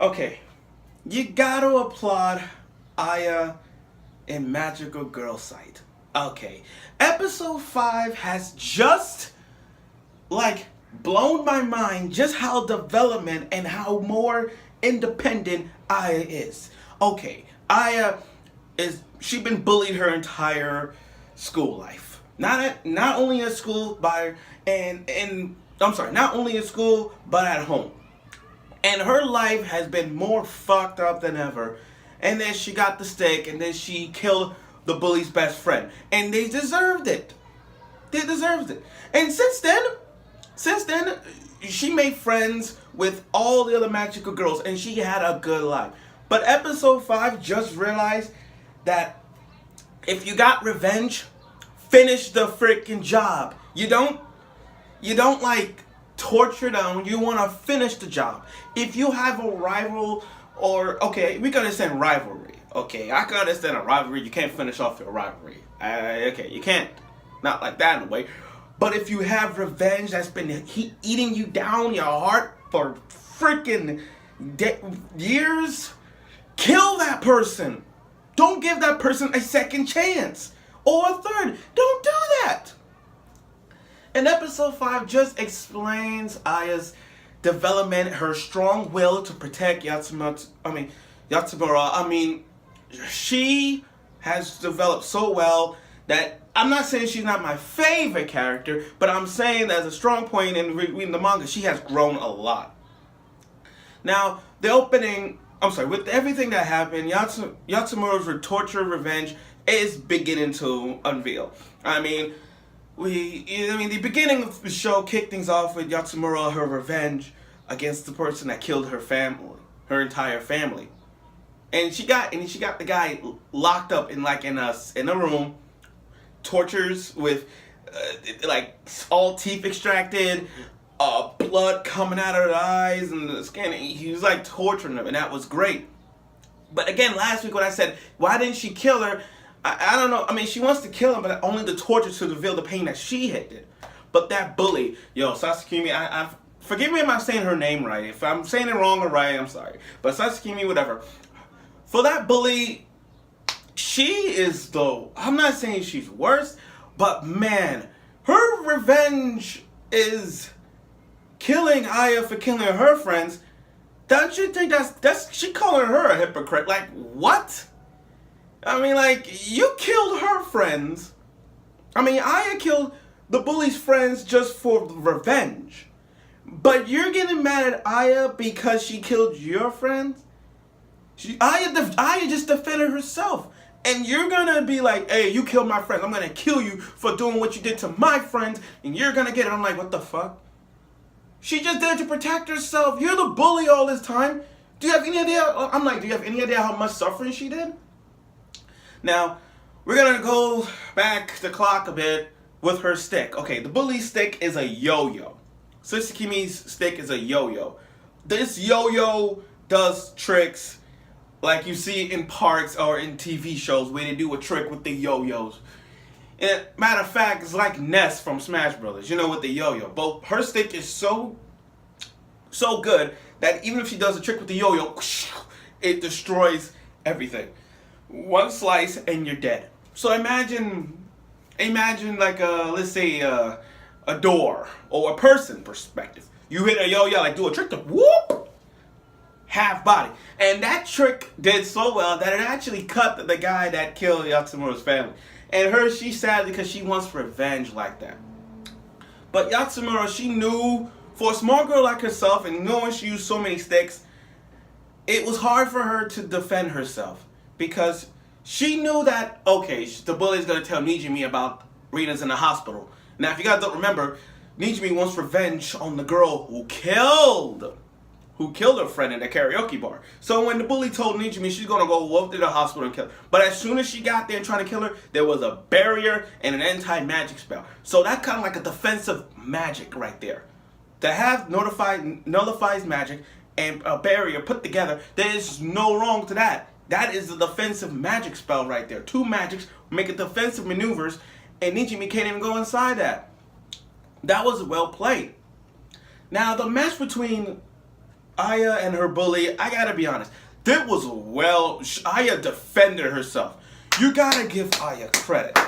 Okay, you gotta applaud Aya in Magical Girl Sight. Okay, episode 5 has just like blown my mind just how development and how more independent Aya is. Okay, Aya is she been bullied her entire school life. Not only at school not only at school but at home. And her life has been more fucked up than ever. And then she got the stick and then she killed the bully's best friend. And they deserved it. They deserved it. And since then, she made friends with all the other magical girls and she had a good life. But episode 5 just realized that if you got revenge, finish the freaking job. You don't like torture them. You want to finish the job. If you have a rival, or okay, we can understand rivalry. Okay, I can understand a rivalry. You can't finish off your rivalry. Okay, you can't. Not like that in a way. But if you have revenge that's been eating you down your heart for freaking years, kill that person. Don't give that person a second chance or a third. Don't do that. And episode 5 just explains Aya's development, her strong will to protect Yatsumura. She has developed so well that I'm not saying she's not my favorite character, but I'm saying as a strong point in reading the manga, she has grown a lot. Now, the opening, with everything that happened, Yatsumura's torture revenge is beginning to unveil. The beginning of the show kicked things off with Yatsumura, her revenge against the person that killed her family, her entire family. And she got the guy locked up in a room, tortures with all teeth extracted, blood coming out of her eyes and the skin. He was like torturing her, and that was great. But again, last week when I said, why didn't she kill her? I don't know. She wants to kill him, but only the torture to reveal the pain that she had did. But that bully, Sasakimi, forgive me if I'm saying her name right. If I'm saying it wrong or right, I'm sorry. But Sasakimi, whatever. For that bully, she is I'm not saying she's worse, but man, her revenge is killing Aya for killing her friends. Don't you think that's she calling her a hypocrite? Like, what? You killed her friends. Aya killed the bully's friends just for revenge. But you're getting mad at Aya because she killed your friends? Aya just defended herself. And you're gonna be like, hey, you killed my friends. I'm gonna kill you for doing what you did to my friends. And you're gonna get it. I'm like, what the fuck? She just did it to protect herself. You're the bully all this time. Do you have any idea? Do you have any idea how much suffering she did? Now, we're gonna go back the clock a bit with her stick. Okay, the bully's stick is a yo-yo. Sasakimi's stick is a yo-yo. This yo-yo does tricks like you see in parks or in TV shows where they do a trick with the yo-yos. And matter of fact, it's like Ness from Smash Brothers, with the yo-yo. But her stick is so good that even if she does a trick with the yo-yo, it destroys everything. One slice and you're dead. So imagine let's say a door or a person perspective. You hit a yo-yo, do a trick to whoop, half body. And that trick did so well that it actually cut the guy that killed Yatsumura's family. And she's sad because she wants revenge like that. But Yatsumura, she knew, for a small girl like herself, and knowing she used so many sticks, it was hard for her to defend herself. Because she knew that, okay, the bully's going to tell Nijimi about Rina's in the hospital. Now, if you guys don't remember, Nijimi wants revenge on the girl who killed her friend in the karaoke bar. So when the bully told Nijimi she's going to go up to the hospital and kill her. But as soon as she got there and trying to kill her, there was a barrier and an anti-magic spell. So that kind of like a defensive magic right there. To have nullifies magic and a barrier put together, there is no wrong to that. That is a defensive magic spell right there. 2 magics make a defensive maneuvers, and Nijimi can't even go inside that. That was well played. Now, the match between Aya and her bully, I gotta be honest, that was Aya defended herself. You gotta give Aya credit.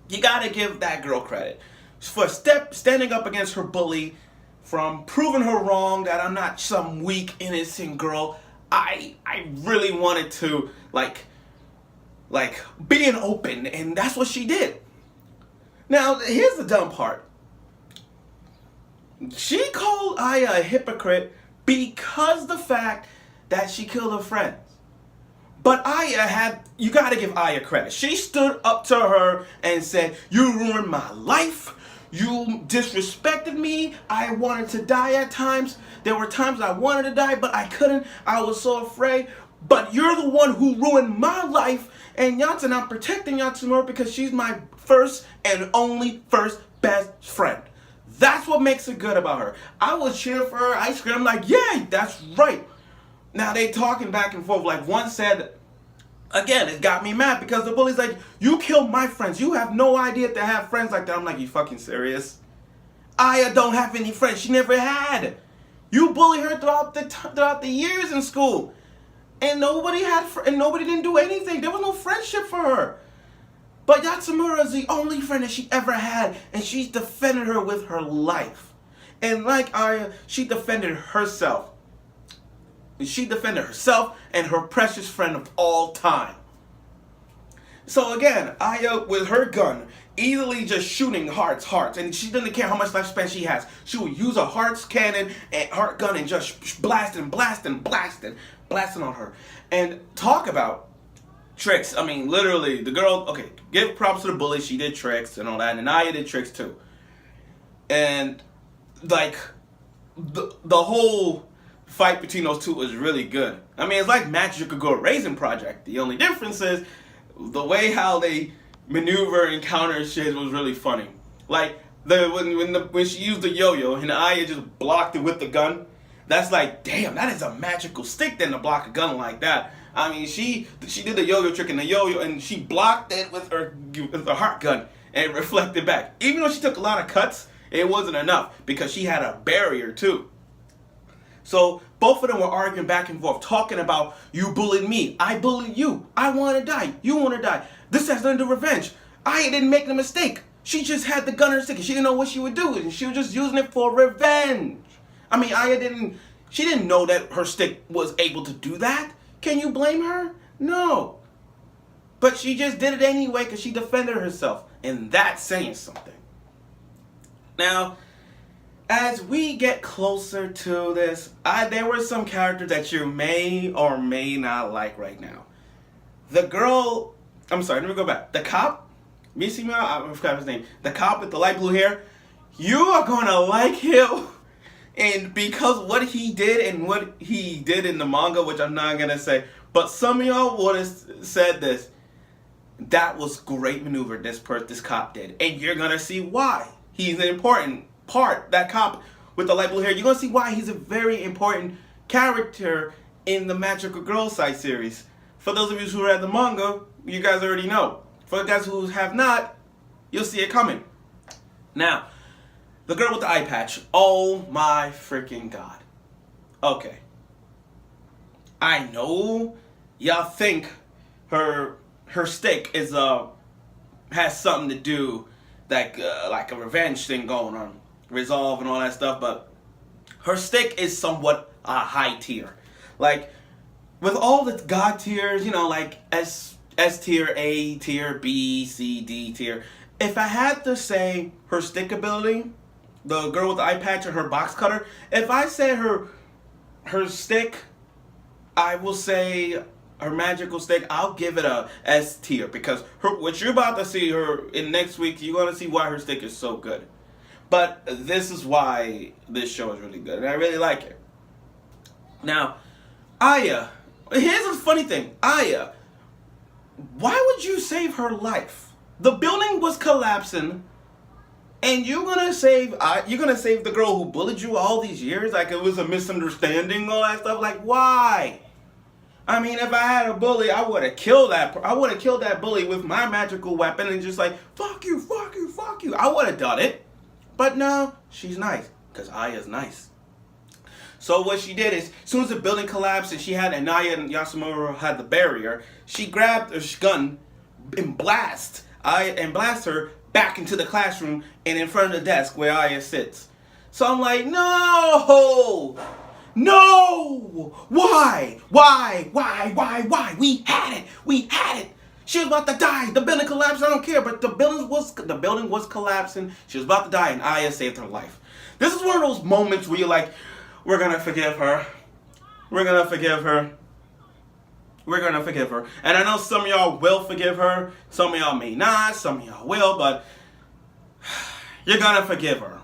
You gotta give that girl credit for standing up against her bully, from proving her wrong that I'm not some weak, innocent girl. I really wanted to like being open, and that's what she did. Now here's the dumb part. She called Aya a hypocrite because the fact that she killed her friends. But you gotta give Aya credit. She stood up to her and said, "You ruined my life. You disrespected me. I wanted to die at times. There were times I wanted to die, but I couldn't. I was so afraid. But you're the one who ruined my life. And Yatsun, I'm protecting Yatsumura because she's my first and only first best friend." That's what makes it good about her. I was cheering for her. I screamed like, "Yay, that's right." Now they talking back and forth. Like one said, again, it got me mad because the bully's like, "You killed my friends. You have no idea to have friends like that." I'm like, "You fucking serious?" Aya don't have any friends. She never had. You bullied her throughout the years in school, and nobody didn't do anything. There was no friendship for her. But Yatsumura is the only friend that she ever had, and she's defended her with her life. And like Aya, she defended herself. She defended herself and her precious friend of all time. So again, Aya with her gun, easily just shooting hearts, and she doesn't care how much lifespan she has. She will use a hearts cannon and heart gun and just blasting on her. And talk about tricks. I mean, literally, the girl, okay, give props to the bully, she did tricks and all that, and Aya did tricks too. And, like, the whole fight between those two was really good. I mean, it's like Magical Girl Raisin Project. The only difference is the way how they maneuver and counter shit was really funny. Like, when she used the yo-yo and Aya just blocked it with the gun, that's like, damn, that is a magical stick then to block a gun like that. I mean, she did the yo-yo trick in the yo-yo, and she blocked it with her heart gun, and it reflected back. Even though she took a lot of cuts, it wasn't enough because she had a barrier too. So both of them were arguing back and forth, talking about, "You bullied me, I bullied you. I want to die, you want to die. This has nothing to do with revenge. I didn't make the mistake. She just had the gun in her stick, and she didn't know what she would do, and she was just using it for revenge." I mean, she didn't know that her stick was able to do that. Can you blame her? No. But she just did it anyway because she defended herself. And that's saying something. Now, as we get closer to this, there were some characters that you may or may not like right now. The girl, I'm sorry, let me go back. The cop, Misumi, I forgot his name. The cop with the light blue hair, you are going to like him. And because what he did and what he did in the manga, which I'm not going to say, but some of y'all would have said this, that was great maneuver this cop did. And you're going to see why. He's an important part, that cop with the light blue hair. You're going to see why he's a very important character in the Magical Girl side series. For those of you who read the manga, you guys already know. For the guys who have not, you'll see it coming. Now, the girl with the eye patch. Oh my freaking god. Okay. I know y'all think her stick is has something to do like a revenge thing going on, resolve and all that stuff, but her stick is somewhat high tier. Like with all the god tiers, you know, like S tier, A tier, B, C, D tier. If I had to say her stick ability, the girl with the eye patch and her box cutter, if I say her stick, I will say her magical stick, I'll give it a S tier because what you're about to see her in next week, you're going to see why her stick is so good. But this is why this show is really good, and I really like it. Now, Aya, here's a funny thing. Aya, why would you save her life? The building was collapsing, and you're gonna save the girl who bullied you all these years? Like it was a misunderstanding, all that stuff. Like why? I mean, if I had a bully, I would have killed that bully with my magical weapon and just like fuck you, fuck you, fuck you. I would have done it, but no, she's nice because Aya's nice. So what she did is, as soon as the building collapsed and she had Anaya and Yasumura had the barrier, she grabbed a gun and blast her back into the classroom and in front of the desk where Aya sits. So I'm like, no! No! Why? We had it! She was about to die. The building collapsed. I don't care, but the building was collapsing. She was about to die, and Aya saved her life. This is one of those moments where you're like, we're gonna forgive her. We're gonna forgive her. And I know some of y'all will forgive her. Some of y'all may not. Some of y'all will, but you're gonna forgive her.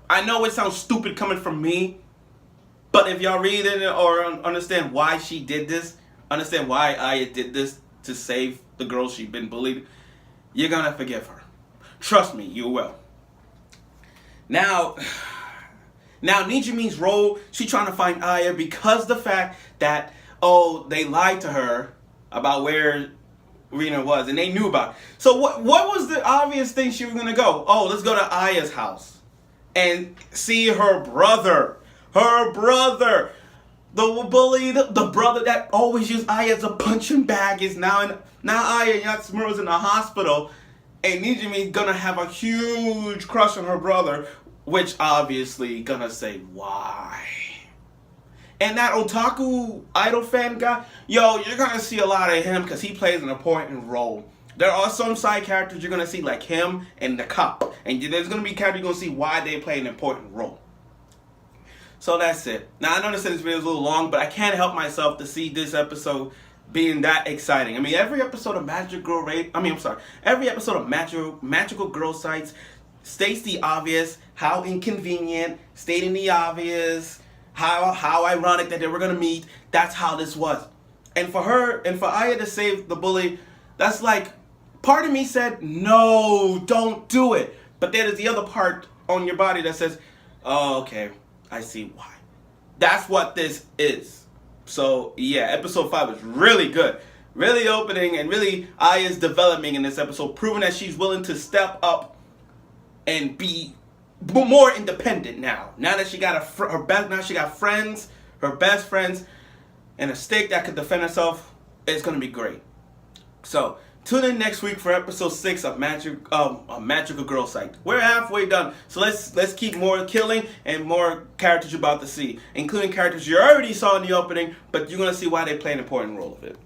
I know it sounds stupid coming from me, but if y'all read it or understand why she did this, understand why Aya did this to save the girl she'd been bullied, you're gonna forgive her. Trust me, you will. Now Nijimin's role, she trying to find Aya because the fact that, they lied to her about where Rina was, and they knew about it. So what was the obvious thing she was gonna go? Let's go to Aya's house and see her brother. The bully, the brother that always used Aya as a punching bag is now Aya and Yatsumura's in the hospital, and Nijimin's gonna have a huge crush on her brother, which obviously gonna say why. And that otaku idol fan guy, you're gonna see a lot of him because he plays an important role. There are some side characters you're gonna see like him and the cop, and there's gonna be characters you're gonna see why they play an important role. So that's it. Now I know this video is a little long, but I can't help myself to see this episode being that exciting. I mean, every episode of Magical Girl Sites states the obvious, how inconvenient, stating the obvious, how ironic that they were gonna meet. That's how this was. And for Aya to save the bully, that's like, part of me said, no, don't do it. But there is the other part on your body that says, oh, okay, I see why. That's what this is. So yeah, episode 5 was really good. Really opening, and really Aya's developing in this episode, proving that she's willing to step up and be more independent now. Now that she got her best friends, and a stake that could defend herself. It's gonna be great. So tune in next week for episode 6 of Magical Girl Site. We're halfway done, so let's keep more killing and more characters you're about to see, including characters you already saw in the opening, but you're gonna see why they play an important role of it.